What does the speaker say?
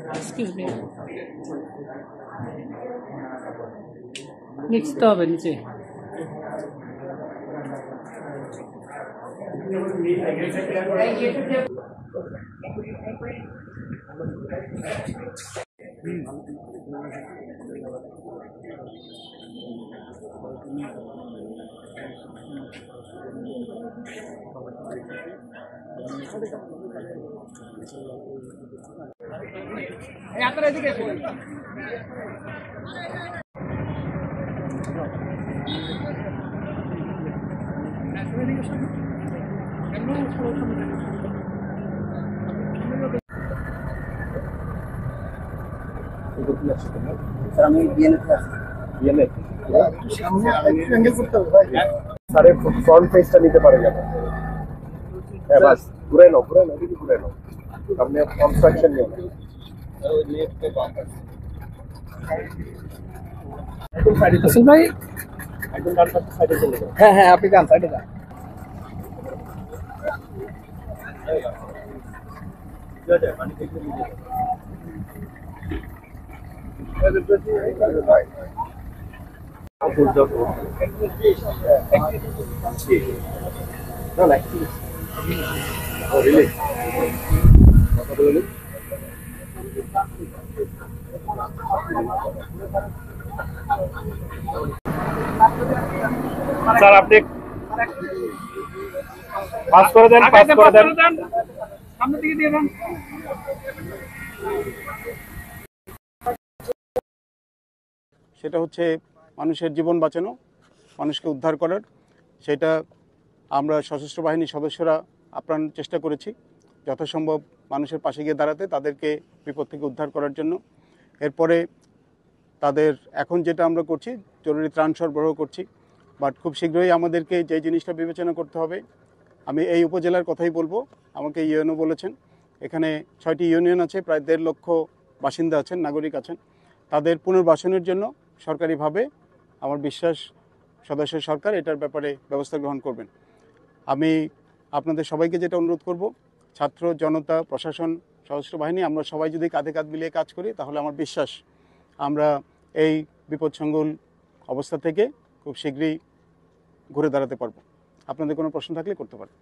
Excuse me. Next হবে নিচে আপনারা এদিকে আসুন আমি বিএনএতে আছি বিএনএ সামনে অ্যাঙ্গেল করতে হবে ভাই স্যারের ফ্রন্ট ফেসটা নিতে পারে যাবে হ্যাঁ বাস ঘুরে নাও এদিকে ঘুরে নাও সামনে কনস্ট্রাকশন নিয়ে নাও ওই লেফটে বাম পাশে একদম সাইডে আসল ভাই একদম ডান পাশে সাইডে চলে যাও হ্যাঁ হ্যাঁ আপনি যান সাইডে যান যা মানে দেখতে নিয়ে No, like this. Oh, really? Sir, আপনি পাস করে দেন সামনে দিকে দিয়ে দেন সেটা হচ্ছে মানুষের জীবন বাঁচানো মানুষকে উদ্ধার করার সেটা আমরা সশস্ত্র বাহিনীর সদস্যরা আপ্রাণ চেষ্টা করেছি যথাসম্ভব মানুষের পাশে গিয়ে দাঁড়াতে তাদেরকে বিপদ থেকে উদ্ধার করার জন্য এরপরে তাদের এখন যেটা আমরা করছি জরুরি ত্রাণ সরবরাহ করছি বাট খুব শীঘ্রই আমাদেরকে যে জিনিসটা বিবেচনা করতে হবে আমি এই উপজেলার কথাই বলবো আমাকে ইউএনও বলেছেন এখানে 6টি ইউনিয়ন আছে প্রায় 1.5 লক্ষ বাসিন্দা আছেন নাগরিক আছেন তাদের পুনর্বাসনের জন্য সরকারিভাবে আমার বিশ্বাস সদস্য সরকার এটার ব্যাপারে ব্যবস্থা গ্রহণ করবেন আমি আপনাদের সবাইকে যেটা অনুরোধ করব, ছাত্র জনতা, প্রশাসন, সশস্ত্র বাহিনী আমরা সবাই যদি কাঁধে কাঁধ মিলিয়ে কাজ করি, তাহলে আমার বিশ্বাস আমরা এই বিপদসংকুল অবস্থা থেকে খুব শীঘ্রই ঘুরে দাঁড়াতে পারবো। আপনাদের কোনো প্রশ্ন থাকলে করতে পারেন।